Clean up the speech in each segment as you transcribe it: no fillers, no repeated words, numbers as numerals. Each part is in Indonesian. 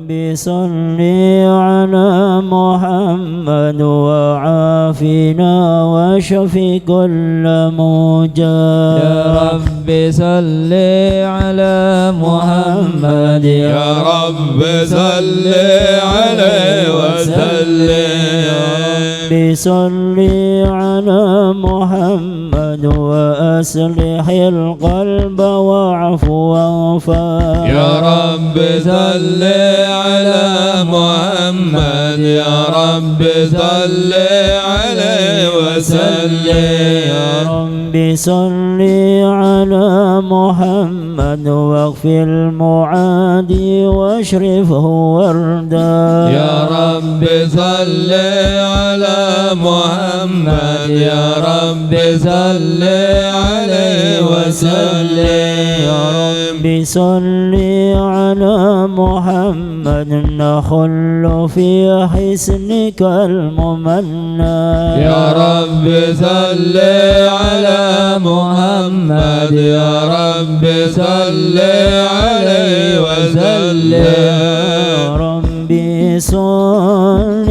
رب صل على محمد وعافنا واشف كل موجع يا رب صل على محمد يا رب صل عليه وسلم صل على محمد وأصلح القلب واعف واغفر يا رب صل على محمد يا رب صل عليه وسلم يا رب صل على محمد واغفر المعادي واشرفه وردا يا رب صل على محمد يا رب صل عليه وسلم يا رب صل على محمد نخل في حسنك الممنى يا رب صل على محمد يا رب صل عليه وسلم يا رب صل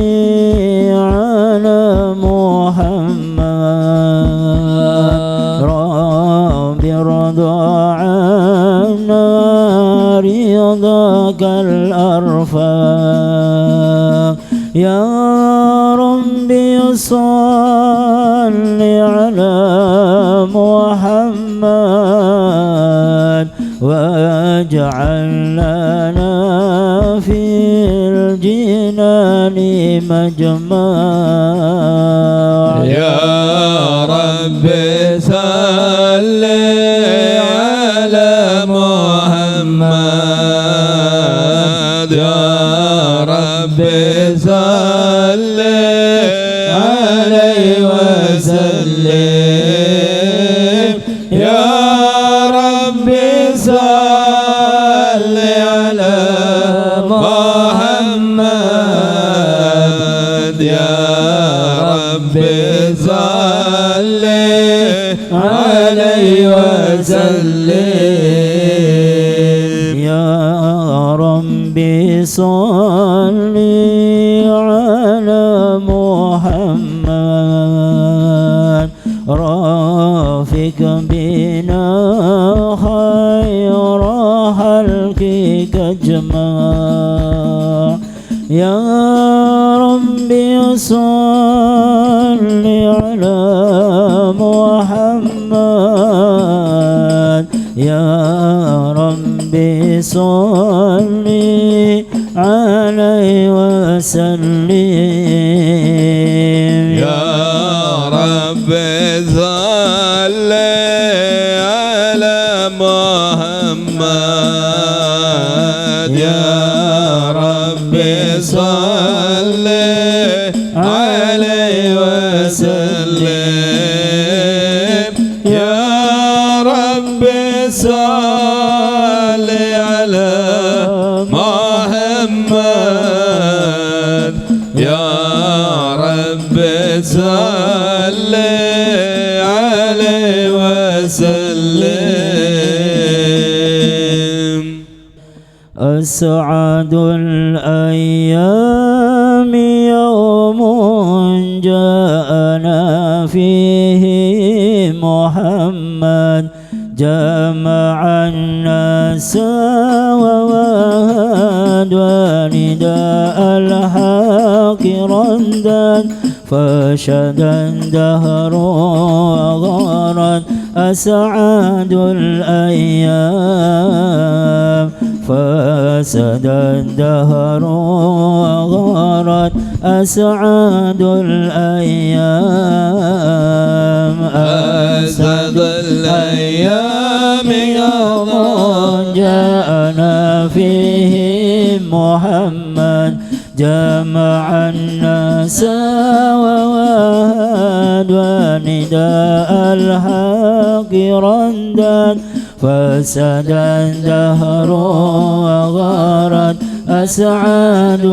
على محمد رب ارضى عنا رضاك الأرفع يا رب صل على محمد واجعل لنا في الجنان مجمع يا رب صل على محمد يا رب صل عليه وسلم يا رب صل على محمد يا رب صل عليه وسلم يا رب صل على محمد رافق بنا خير خلقك اجمع يا رب صل على محمد يا رب صل عليه وسلم يا رب صل على محمد يا رب صل عليه وسلم يا رب صل على محمد يا رب صل عليه وسلم أسعد الأيام يوم جاءنا فيه محمد جمع الناس ووهد ونداء الحق ردا فشد الدهر وغارت أسعد الأيام فسد الدهر وغارت أسعد الأيام أسعد الأيام يوم جاءنا فيه محمد جمع الناس ووهد ونداء الحق ردا فسد الدهر وغارت أسعد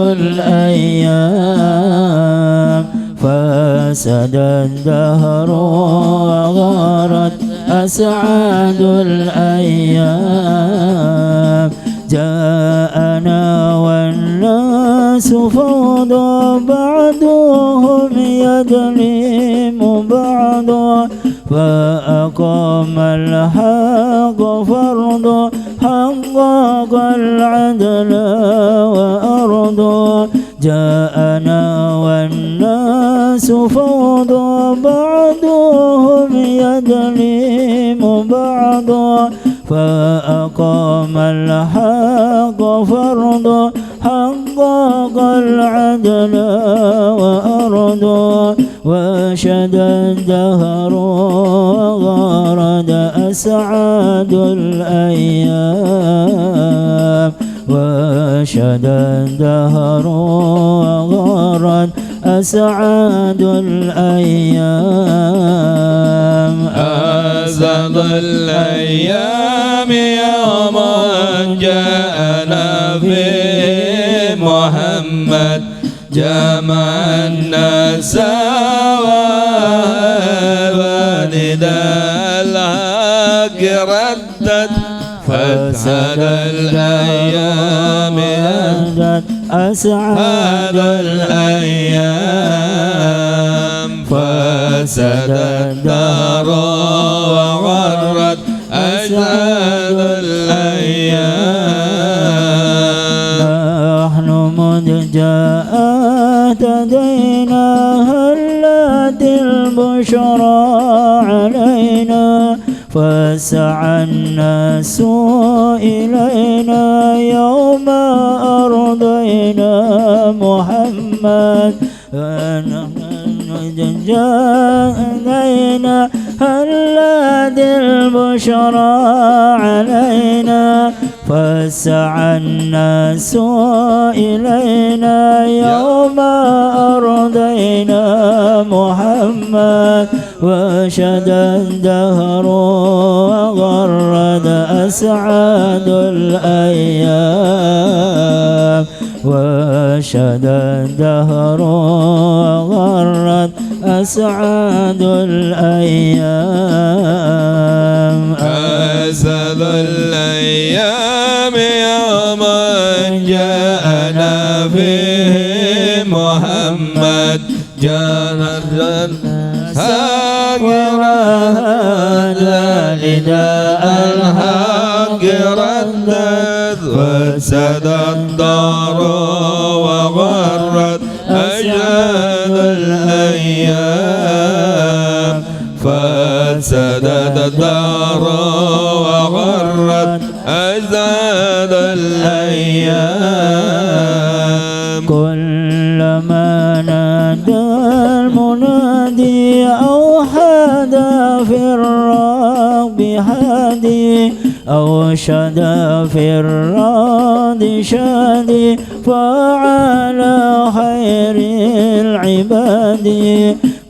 الأيام فسد الدهر وغارت أسعد الأيام جاءنا الناس فوضى بعضهم يظلم بعضا فأقام الحق فرضا حقق العدل وأرضا جاءنا والناس فوضى بعضهم يظلم بعضا فأقام الحق فرضا حقق العدل وأرضا وشد الدهر وغرد أسعد الأيام وشد الدهر وغرد أسعد الأيام أسعد الأيام يوم جاءنا في محمد جمع الناس ونداء الحق ردت فسد الأيام أسعد الأيام فسد الدار وغرت أسعد الأيام نحن مذ جاءت دينا هلت البشرى علينا فسعى الناس إلينا يوم أرضينا محمد جاءنا هلت البشرى علينا فسعى الناس إلينا يوم أرضينا محمد وشد الدهر وغرد أسعد الأيام وشد الدهر وغرد أسعد الأيام أسعد الأيام يوم جاءنا فيه محمد جاءنا نداء الحق ردت فسد الدار وغرت أجل الأيام فسد الدار وغرت أجل الأيام كلما نادى المنادي أوحد في الرب هادي أوشد في الراد شادي فعلى خير العباد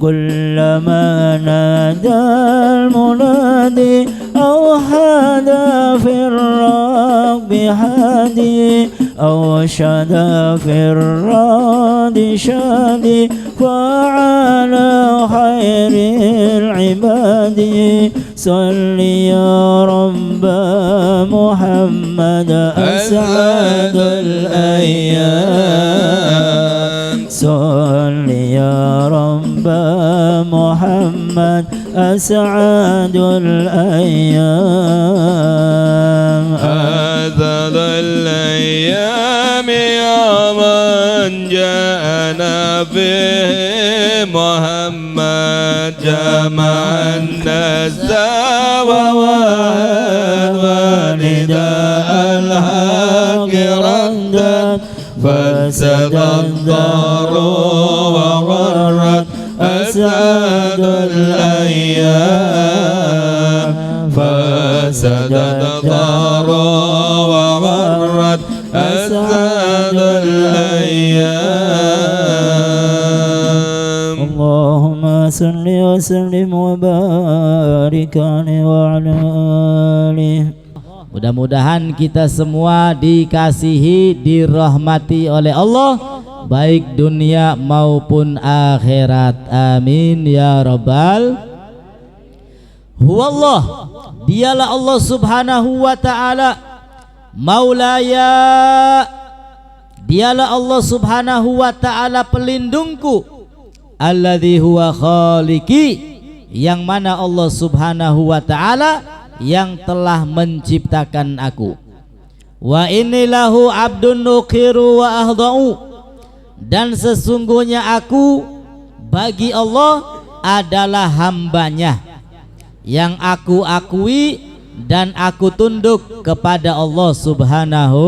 كلما نادى المنادي أوحد في الرب هادي أوشد في الراد شادي فعلى خير العباد صل يا رب محمد أسعد الأيام صل يا رب محمد أسعد الأيام أسعد الأيام يوم جاءنا به محمد جمع الناس ونداء الحق ردت فسد الدار وغرت أسعد الأيام فسد الدار وغرت أسعد الأيام اللهم صل وسلم وبارك عليه وعلى آله. Mudah-mudahan kita semua dikasihi, dirahmati oleh Allah, baik dunia maupun akhirat. Amin ya rabbal. Huwallah, dialah Allah subhanahu wa ta'ala. Maulaya, dialah Allah subhanahu wa ta'ala pelindungku, alladzi huwa khaliqi, yang mana Allah subhanahu wa ta'ala yang telah menciptakan aku. Wa inilahu abdun nukhiru wa ahda'u, dan sesungguhnya aku bagi Allah adalah hambanya yang aku akui dan aku tunduk kepada Allah subhanahu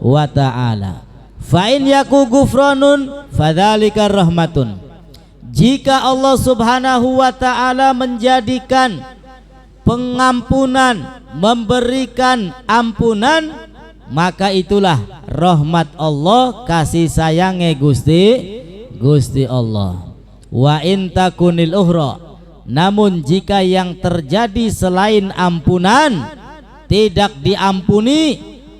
wa ta'ala. Fa in yaku gufranun fadzalika rahmatun, jika Allah subhanahu wa ta'ala menjadikan pengampunan, memberikan ampunan, maka itulah rahmat Allah, kasih sayangnya Gusti Allah. Wa in takunil ukhra, namun jika yang terjadi selain ampunan, tidak diampuni,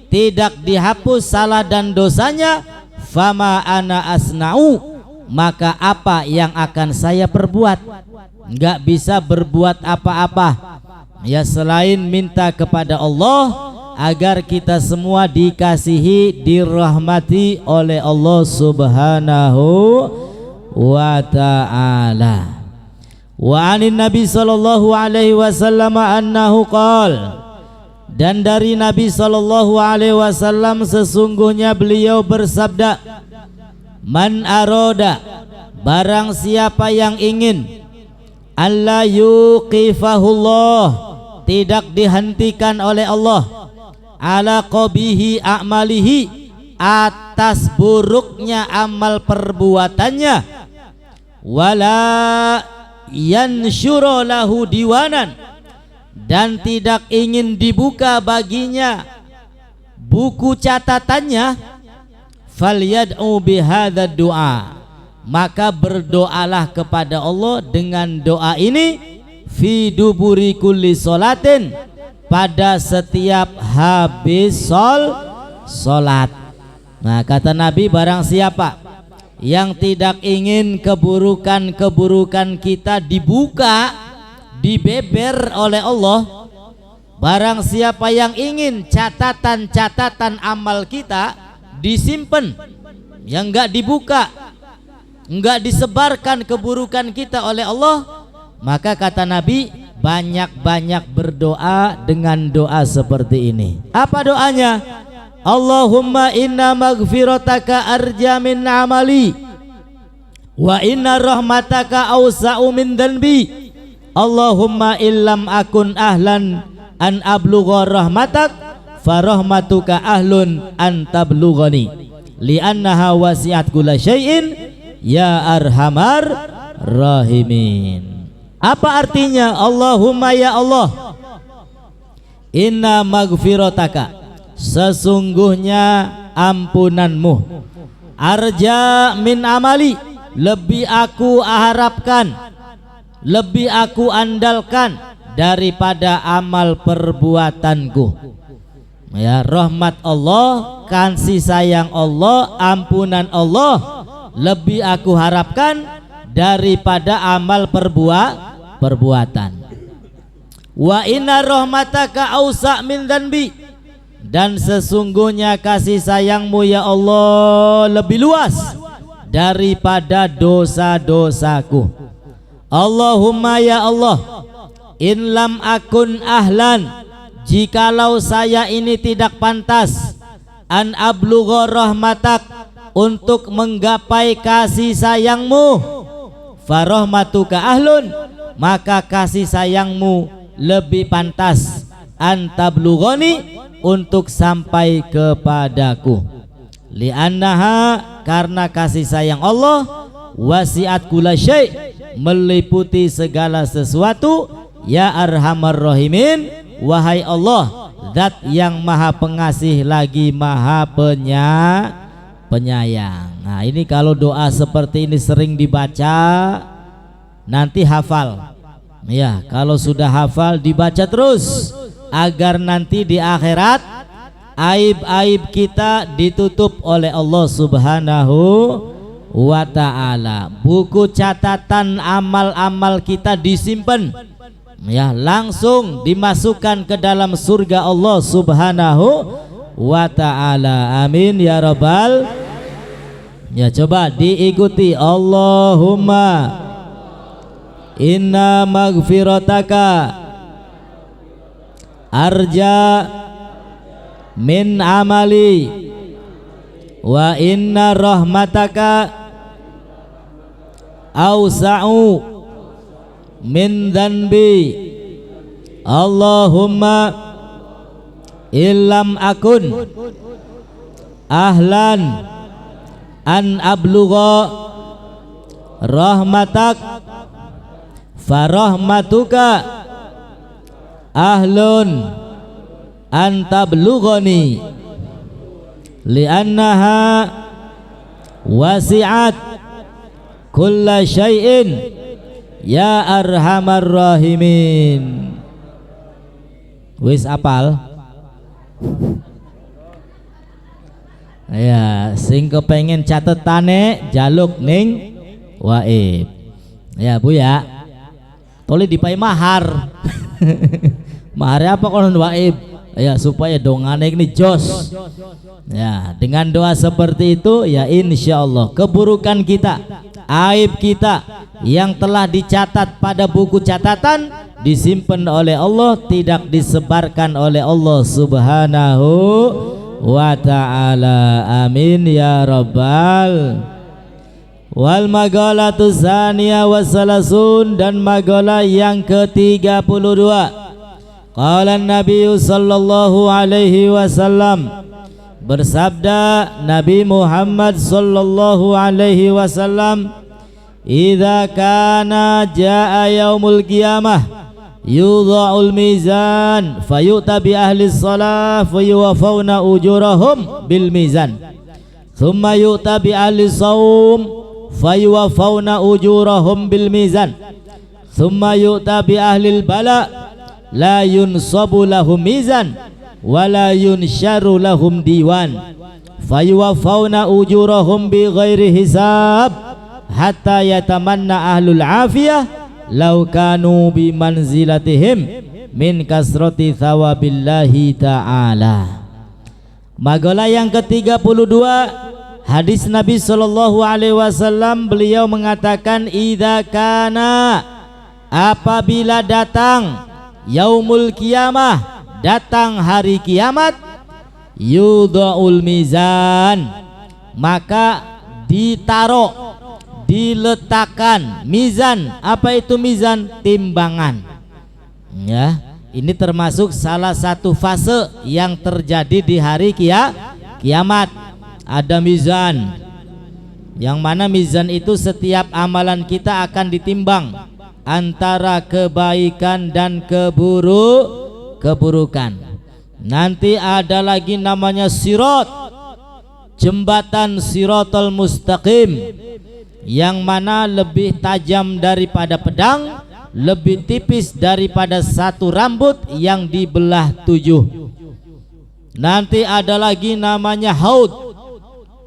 tidak dihapus salah dan dosanya, fama ana asna'u, maka apa yang akan saya perbuat? Enggak bisa berbuat apa-apa ya selain minta kepada Allah agar kita semua dikasihi, dirahmati oleh Allah subhanahu wa ta'ala. Wa anin Nabi sallallahu alaihi wasallam annahu qala, dan dari Nabi sallallahu alaihi wasallam sesungguhnya beliau bersabda, man aroda, barang siapa yang ingin, alla yuqifahullah, tidak dihentikan oleh Allah, ala qabihi a'malihi, atas buruknya amal perbuatannya, wala yansyura lahu diwanan, dan tidak ingin dibuka baginya buku catatannya, falyad'u bihadza du'a, maka berdoalah kepada Allah dengan doa ini, fi duburi kulli sholatin, pada setiap habis sholat. Nah, kata Nabi, barang siapa yang tidak ingin keburukan-keburukan kita dibuka, dibeber oleh Allah, barang siapa yang ingin catatan-catatan amal kita disimpan, yang enggak dibuka, enggak disebarkan keburukan kita oleh Allah, maka kata Nabi, banyak-banyak berdoa dengan doa seperti ini. Apa doanya? Allahumma inna maghfirataka arja min amali, wa inna rahmataka awsa'u min dhanbi. Allahumma illam akun ahlan an ablugha rahmatak, farahmatuka ahlun an tablughani, li'annaha wasi'at kulla syai'in ya arhamar rahimin. Apa artinya Allahumma ya Allah, inna maghfirataka, sesungguhnya ampunanmu, arja min amali, lebih aku harapkan, lebih aku andalkan daripada amal perbuatanku. Ya, rahmat Allah, kasih sayang Allah, ampunan Allah lebih aku harapkan daripada amal perbuatan. Wa inna rahmataka awsa' min dhanbi, dan sesungguhnya kasih sayangmu ya Allah lebih luas daripada dosa-dosaku. Allahumma ya Allah, in lam akun ahlan, jikalau saya ini tidak pantas, an ablugha rahmatak, untuk menggapai kasih sayangmu, farahmatuka ahlun, maka kasih sayangmu lebih pantas, antablughani, untuk sampai kepadaku, li'annaha, karena kasih sayang Allah, wasi'at kulla syai', meliputi segala sesuatu, ya arhamar rahimin, wahai Allah, zat yang maha pengasih lagi maha penyayang. Nah, ini kalau doa seperti ini sering dibaca, nanti hafal. Ya, kalau sudah hafal dibaca terus, agar nanti di akhirat aib-aib kita ditutup oleh Allah subhanahu wa ta'ala. Buku catatan amal-amal kita disimpan, ya, langsung dimasukkan ke dalam surga Allah subhanahu wa ta'ala. Amin ya rabbal Ya coba diikuti. Allahumma inna maghfirataka arja min amali wa inna rahmataka awsa'u min dhanbi. Allahumma illam akun ahlan an ablugha rahmatak farahmatuka ahlun an tablughani li'annaha wasi'at kulla syai'in ya arhamar rahimin. Wis apal? Ya, sing kepengen catetane jaluk ning Waib. Ya Bu ya. Toli dipai mahar. Mahar apa kalau Waib? Ya supaya dongane ini jos. Ya, dengan doa seperti itu ya insya Allah keburukan kita, aib kita yang telah dicatat pada buku catatan disimpan oleh Allah, tidak disebarkan oleh Allah Subhanahu wa ta'ala. Amin ya rabbal. Wal maghalatu tsaniyah wassalasun, dan maghalah yang ke-32. Qala Nabi sallallahu alaihi wasallam, bersabda Nabi Muhammad sallallahu alaihi wasallam, idza kana jaa yaumul qiyamah yudha'ul mizan fayu'ta bi ahli shalah fayuwaffawna ujurahum bil mizan thumma yu'ta bi ahli shaum fayuwaffawna ujurahum bil mizan thumma yu'ta bi ahli bala la yunsabu lahum mizan wala yunsharu lahum diwan fayuwaffawna ujurahum bi ghairi hisab hatta yatamanna ahlul afiyah law kanu bi manzilatihim min kasrati thawabillahi ta'ala. Magalah yang ke-32, hadis Nabi sallallahu alaihi wasallam, beliau mengatakan idza kana, apabila datang yaumul qiyamah, datang hari kiamat, yudha'ul mizan, maka ditaruh, diletakkan mizan. Apa itu mizan? Timbangan. Ya, ini termasuk salah satu fase yang terjadi di hari kiamat. Ada mizan, yang mana mizan itu setiap amalan kita akan ditimbang antara kebaikan dan keburukan. Nanti ada lagi namanya sirat, jembatan siratal mustaqim, yang mana lebih tajam daripada pedang, lebih tipis daripada satu rambut yang dibelah 7. Nanti ada lagi namanya haud,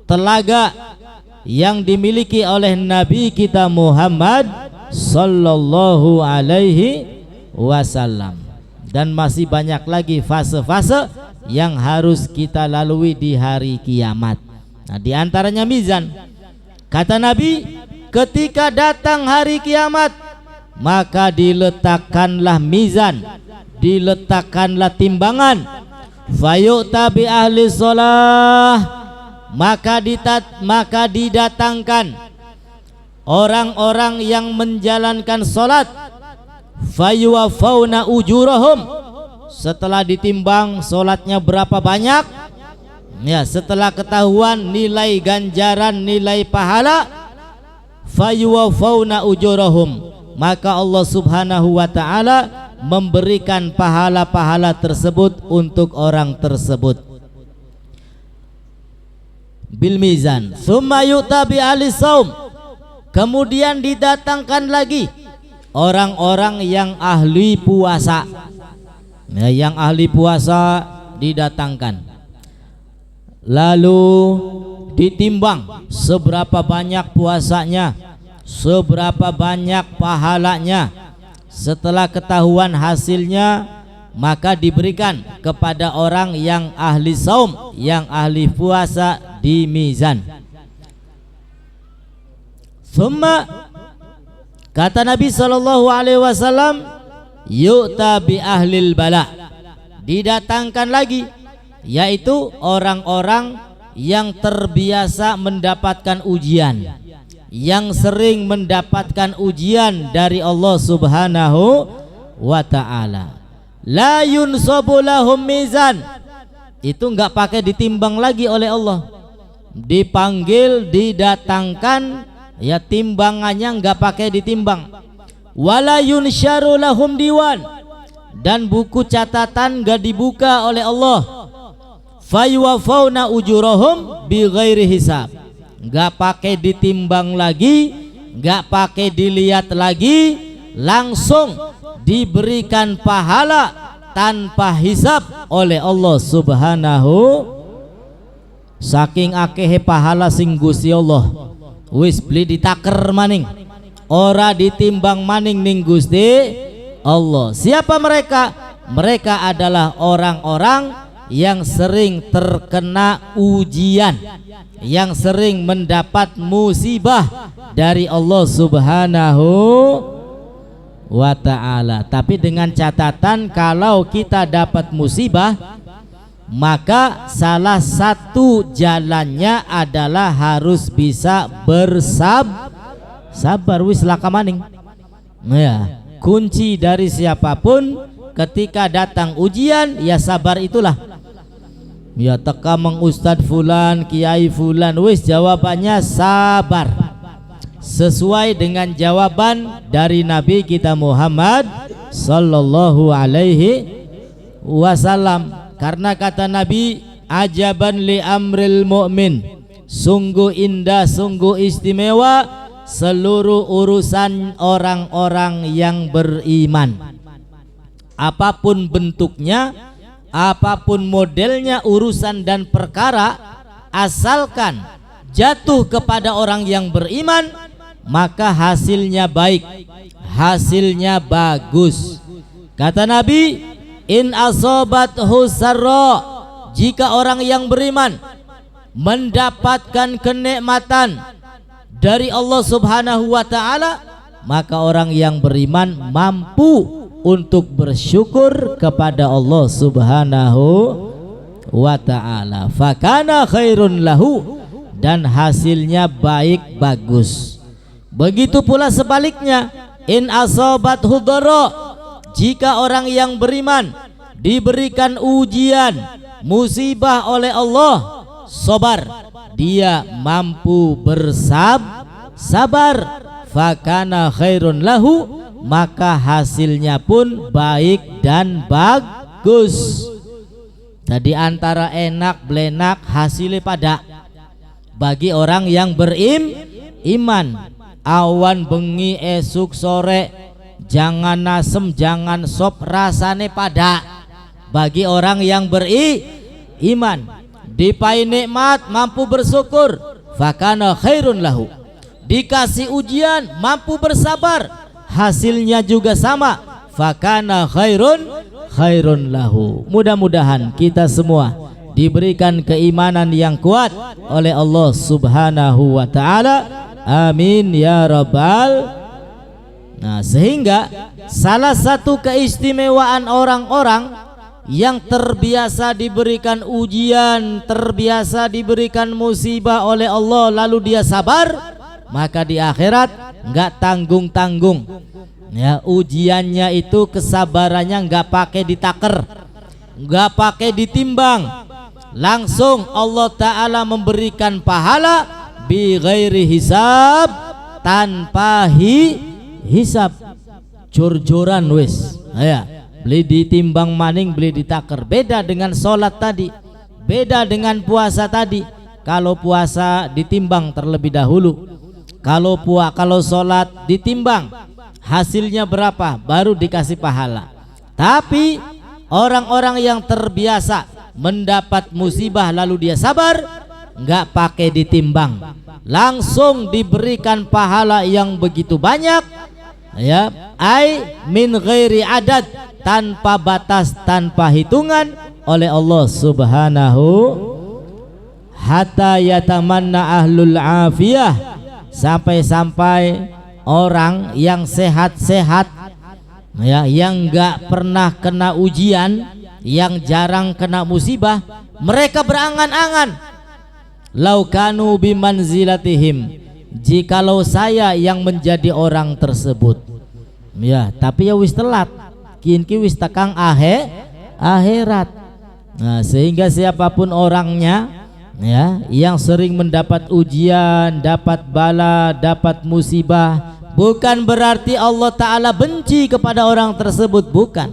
telaga yang dimiliki oleh Nabi kita Muhammad sallallahu alaihi wasallam. Dan masih banyak lagi fase-fase yang harus kita lalui di hari kiamat. Nah, di antaranya mizan. Kata Nabi, ketika datang hari kiamat, maka diletakkanlah mizan, diletakkanlah timbangan. Fayu'ta bi ahli shalah, maka didatangkan orang-orang yang menjalankan salat. Fayuwaffawna ujurahum, setelah ditimbang salatnya berapa banyak, ya, setelah ketahuan nilai ganjaran, nilai pahala, fayuwaffawna ujurahum, maka Allah Subhanahu wa ta'ala memberikan pahala-pahala tersebut untuk orang tersebut bil mizan. Tsumma yu'ta bi ahli shaum, kemudian didatangkan lagi orang-orang yang ahli puasa. Ya, yang ahli puasa didatangkan, lalu ditimbang seberapa banyak puasanya, seberapa banyak pahalanya. Setelah ketahuan hasilnya, maka diberikan kepada orang yang ahli saum, yang ahli puasa di mizan. Thumma, kata Nabi sallallahu alaihi wasallam, yu'ta bi ahlil bala, didatangkan lagi, yaitu orang-orang yang terbiasa mendapatkan ujian, yang sering mendapatkan ujian dari Allah Subhanahu wa ta'ala. La yunsabu lahum mizan, itu enggak pakai ditimbang lagi oleh Allah. Dipanggil, didatangkan, ya timbangannya enggak pakai ditimbang. Wala yunsyaru lahum diwan, dan buku catatan enggak dibuka oleh Allah. Fayuwafauna ujurahum bi ghairi hisab, enggak pakai ditimbang lagi, enggak pakai dilihat lagi, langsung diberikan pahala tanpa hisab oleh Allah Subhanahu. Saking akehe pahala sing Gusti Allah wis beli ditaker maning, ora ditimbang maning ning Gusti Allah. Siapa mereka? Mereka adalah orang-orang yang sering terkena ujian, yang sering mendapat musibah dari Allah Subhanahu wa ta'ala. Tapi dengan catatan, kalau kita dapat musibah, maka salah satu jalannya adalah harus bisa sabar wis laka maning. Ya, kunci dari siapapun ketika datang ujian, ya sabar itulah. Ya teka mang Ustad fulan, kiai fulan, wis jawabannya sabar, sesuai dengan jawaban dari Nabi kita Muhammad sallallahu alaihi wasallam. Karena kata Nabi, ajaban li amril mu'min, sungguh indah, sungguh istimewa seluruh urusan orang-orang yang beriman. Apapun bentuknya, apapun modelnya urusan dan perkara, asalkan jatuh kepada orang yang beriman, maka hasilnya baik, hasilnya bagus. Kata Nabi, in asobathu sarra, jika orang yang beriman mendapatkan kenikmatan dari Allah Subhanahu wa ta'ala, maka orang yang beriman mampu untuk bersyukur kepada Allah Subhanahu wa ta'ala. Fakana khairun lahu, dan hasilnya baik bagus. Begitu pula sebaliknya, in asobathu dharra, jika orang yang beriman diberikan ujian, musibah oleh Allah, sabar, dia mampu sabar, fakana khairun lahu, maka hasilnya pun baik dan bagus. Jadi antara enak belenak hasilnya pada bagi orang yang beriman. Awan bengi esuk sore, jangan nasem jangan sop, rasane pada bagi orang yang beriman. Dipai nikmat mampu bersyukur, fakana khairun lahu. Dikasih ujian mampu bersabar, hasilnya juga sama, fakana khairun lahu. Mudah-mudahan kita semua diberikan keimanan yang kuat oleh Allah Subhanahu wa ta'ala. Amin ya rabbal. Nah, sehingga salah satu keistimewaan orang-orang yang terbiasa diberikan ujian, terbiasa diberikan musibah oleh Allah, lalu dia sabar, maka di akhirat enggak tanggung-tanggung. Ya, ujiannya itu kesabarannya enggak pakai ditaker, enggak pakai ditimbang, langsung Allah Ta'ala memberikan pahala bi ghairi hisab, tanpa hisab, jor-joran wis. Ya, beli ditimbang maning, beli ditaker. Beda dengan sholat tadi, beda dengan puasa tadi. Kalau puasa ditimbang terlebih dahulu, kalau sholat ditimbang, hasilnya berapa baru dikasih pahala. Tapi orang-orang yang terbiasa mendapat musibah lalu dia sabar, enggak pakai ditimbang, langsung diberikan pahala yang begitu banyak, ya, ai min ghairi adad, tanpa batas, tanpa hitungan oleh Allah Subhanahu, hatta yatamanna ahlul afiyah, sampai-sampai orang yang sehat-sehat, ya, yang nggak pernah kena ujian, yang jarang kena musibah, mereka berangan-angan, laukanu bimanzilatihim, jikalau saya yang menjadi orang tersebut. Ya, tapi ya wis telat, kin wis takang akhirat. Nah, sehingga siapapun orangnya, ya, yang sering mendapat ujian, dapat bala, dapat musibah, bukan berarti Allah Ta'ala benci kepada orang tersebut, bukan.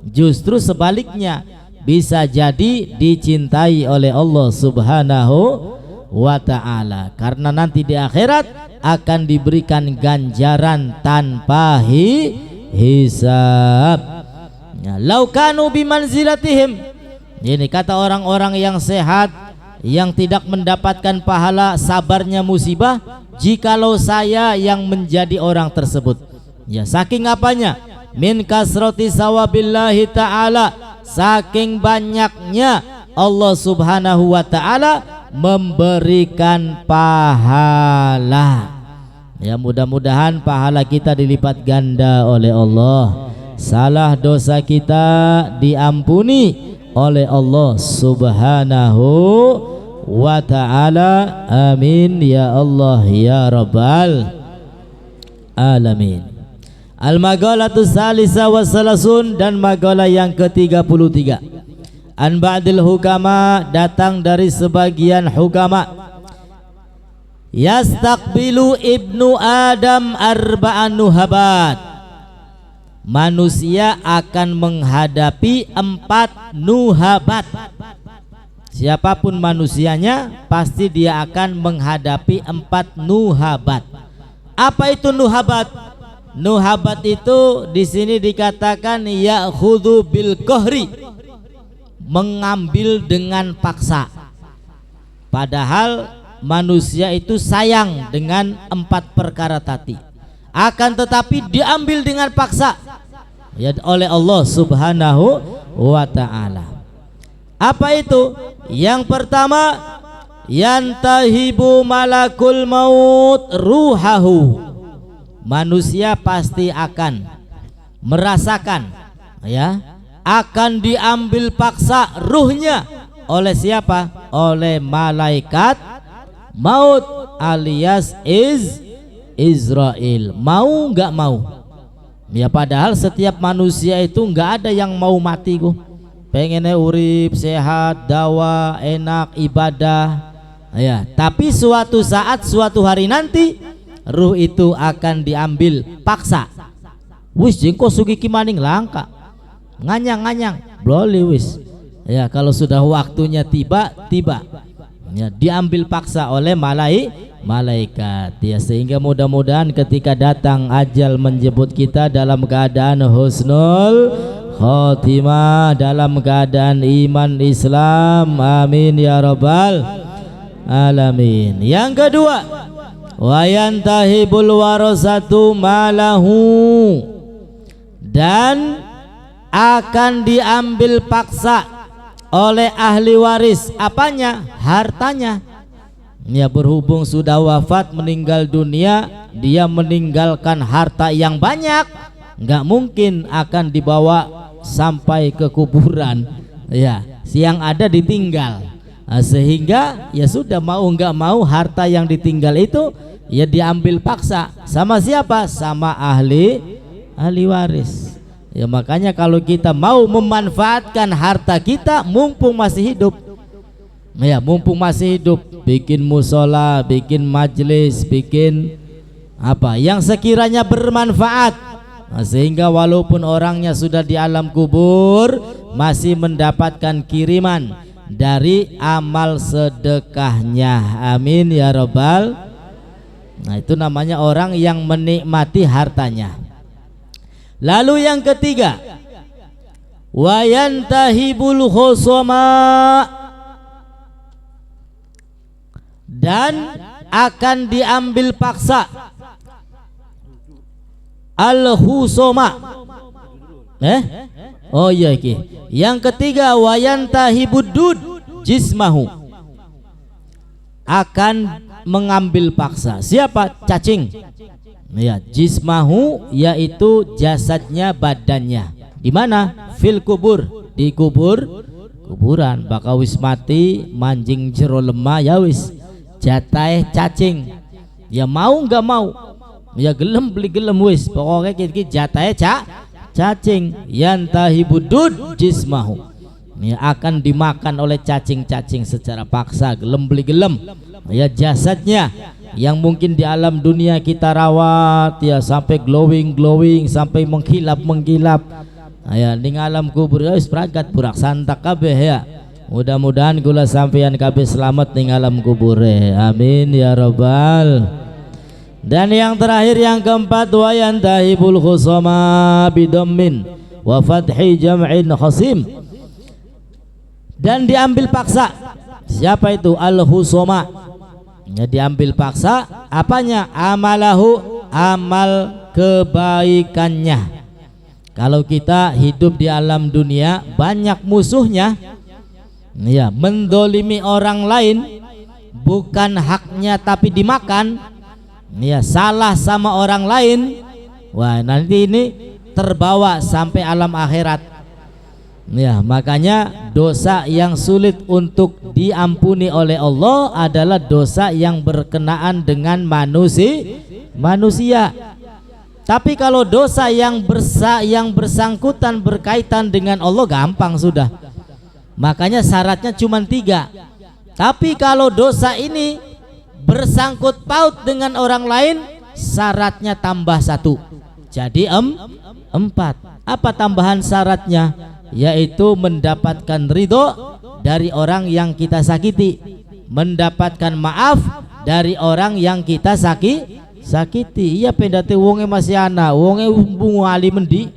Justru sebaliknya, bisa jadi dicintai oleh Allah Subhanahu wa ta'ala, karena nanti di akhirat akan diberikan ganjaran tanpa hisab. Ya, laukanu bimanzilatihim, ini kata orang-orang yang sehat, yang tidak mendapatkan pahala sabarnya musibah, jikalau saya yang menjadi orang tersebut. Ya, saking apanya? Min kasrati sawabillahi ta'ala, saking banyaknya Allah Subhanahu wa ta'ala memberikan pahala. Ya, mudah-mudahan pahala kita dilipat ganda oleh Allah, salah dosa kita diampuni oleh Allah Subhanahu wa ta'ala. Amin ya Allah ya Rabbal alamin. Al-Maghalatu Salisa wa Salasun, dan magalah yang ke-33. An ba'dil hukama, datang dari sebagian hukama. Yastaqbilu ibnu Adam arba'an nuhabat, manusia akan menghadapi 4 nuhabat. Siapapun manusianya pasti dia akan menghadapi 4 nuhabat. Apa itu nuhabat? Nuhabat itu di sini dikatakan ya'khudhu bil qahri, mengambil dengan paksa. Padahal manusia itu sayang dengan 4 perkara tadi, akan tetapi diambil dengan paksa, ya, oleh Allah Subhanahu wa ta'ala. Apa itu? Yang pertama, yantahibu malakul maut ruhahu, manusia pasti akan merasakan, ya, akan diambil paksa ruhnya oleh siapa? Oleh malaikat maut alias Israel. Mau nggak mau, ya, padahal setiap manusia itu nggak ada yang mau mati kok. Pengennya urip sehat, dawa, enak, ibadah, ya. Tapi suatu saat, suatu hari nanti, ruh itu akan diambil paksa. Wis jengko sugiki maning langka, nganyang-nganyang, boleh wis. Ya, kalau sudah waktunya tiba, ya, diambil paksa oleh malaikat. Ya, sehingga mudah-mudahan ketika datang ajal menjemput kita dalam keadaan husnul khotimah, dalam keadaan iman Islam. Amin ya Rabbal alamin. Yang kedua, wa yantahibul warasatu malahu, dan akan diambil paksa oleh ahli waris apanya? Hartanya. Ya, berhubung sudah wafat, meninggal dunia, dia meninggalkan harta yang banyak, nggak mungkin akan dibawa sampai ke kuburan, ya, yang ada ditinggal. Nah, sehingga ya sudah, mau nggak mau harta yang ditinggal itu ya diambil paksa. Sama siapa? Sama ahli waris. Ya, makanya kalau kita mau memanfaatkan harta kita mumpung masih hidup, ya, mumpung masih hidup, bikin musola, bikin majelis, bikin apa yang sekiranya bermanfaat. Nah, sehingga walaupun orangnya sudah di alam kubur, masih mendapatkan kiriman dari amal sedekahnya. Amin ya Rabbal. Nah, itu namanya orang yang menikmati hartanya. Lalu yang ketiga, wa yantahibul khusama, dan akan diambil paksa al-khusama. Oh iya, yang ketiga, wa yantahibud dud jismahu, akan mengambil paksa. Siapa? Cacing. Ya, jismahu yaitu jasadnya, badannya. Di mana? Fil kubur, di kuburan. Bakal wis mati manjing jero lemah ya wis jatahe cacing. Ya mau nggak mau, ya gelem beli gelem wis. Pokoknya kita jatahe cacing. Yantahi budud jismahu. Ya, akan dimakan oleh cacing-cacing secara paksa, gelem beli gelem. Ya, jasadnya yang mungkin di alam dunia kita rawat ya sampai glowing sampai mengkilap. Ya, di alam kubur ya wis pragat burak santak kabeh ya. Mudah-mudahan kula sampeyan kabeh selamat di alam kubur. Amin ya rabbal. Dan yang terakhir yang keempat, wa yantahibul khusama bidammin wa fathi jam'in khasim. Dan diambil paksa. Siapa itu? Al-husama. Ya, diambil paksa apanya? Amalahu, amal kebaikannya. Kalau kita hidup di alam dunia banyak musuhnya, ya, mendolimi orang lain bukan haknya tapi dimakan, ya, salah sama orang lain, wah nanti ini terbawa sampai alam akhirat. Ya, makanya dosa yang sulit untuk diampuni oleh Allah adalah dosa yang berkenaan dengan manusia. Tapi kalau dosa yang bersangkutan berkaitan dengan Allah gampang sudah. Makanya syaratnya cuma 3. Tapi kalau dosa ini bersangkut paut dengan orang lain, syaratnya tambah 1. Jadi 4. Apa tambahan syaratnya? Yaitu mendapatkan ridho dari orang yang kita sakiti, mendapatkan maaf dari orang yang kita sakiti. Iya pendate wonge masih ana, wonge bungu ali mendi,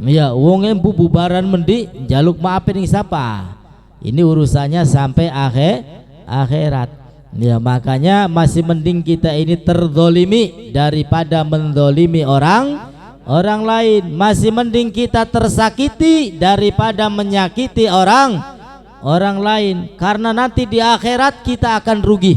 ya wonge bubaran mendi, jaluk maaf ning siapa? Ini urusannya sampai akhirat. Ya, makanya masih mending kita ini terzolimi daripada mendolimi orang lain. Masih mending kita tersakiti daripada menyakiti orang lain, karena nanti di akhirat kita akan rugi.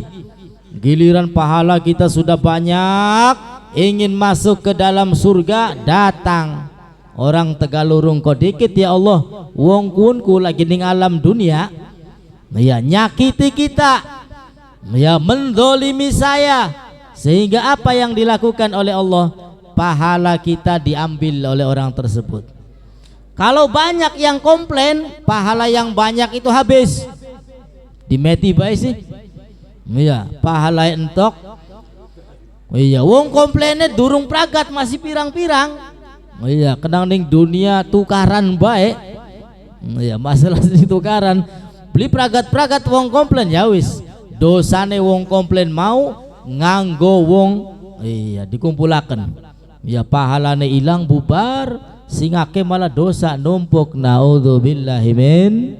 Giliran pahala kita sudah banyak, ingin masuk ke dalam surga, datang orang tegalurung kok dikit, ya Allah wong kunku lagi ning alam dunia, ya nyakiti kita, ya mendolimi saya, sehingga apa yang dilakukan oleh Allah? Pahala kita diambil oleh orang tersebut. Kalau banyak yang komplain, pahala yang banyak itu habis. Dimeti bae sih. Iya, pahala entok. Iya, wong komplainnya durung pragat masih pirang-pirang. Iya, kenang ning dunia tukaran bae. Iya, masalah tukaran. Beli pragat-pragat wong komplain ya wis. Dosane wong komplain mau nganggo wong, iya dikumpulaken. Ya pahalane ilang bubar, singake malah dosa numpuk. Naudzubillahi min.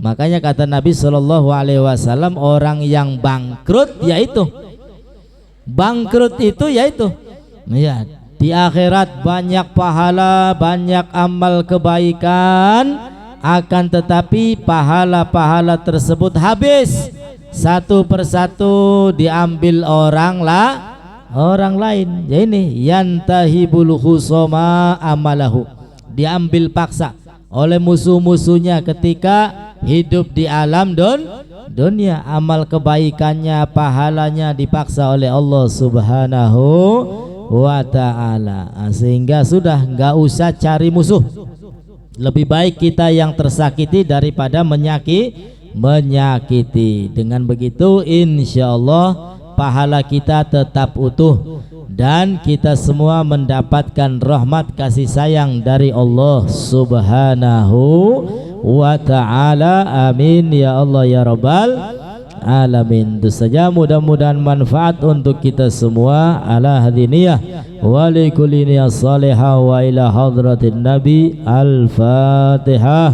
Makanya kata Nabi Shallallahu Alaihi Wasallam, orang yang bangkrut yaitu ya di akhirat banyak pahala, banyak amal kebaikan, akan tetapi pahala-pahala tersebut habis satu persatu diambil orang lain. Ya ini yantahibul khusama amalahu, diambil paksa oleh musuh-musuhnya ketika hidup di alam dunia. Amal kebaikannya, pahalanya dipaksa oleh Allah Subhanahu wa ta'ala, sehingga sudah nggak usah cari musuh. Lebih baik kita yang tersakiti daripada menyakiti. Dengan begitu insya Allah pahala kita tetap utuh dan kita semua mendapatkan rahmat kasih sayang dari Allah Subhanahu wa ta'ala. Amin ya Allah ya Rabbal alamin. Itu saja, mudah-mudahan manfaat untuk kita semua. Ala hadiniyah wa likulli niyah salihah wa ila hadratin nabi. Al-Fatihah.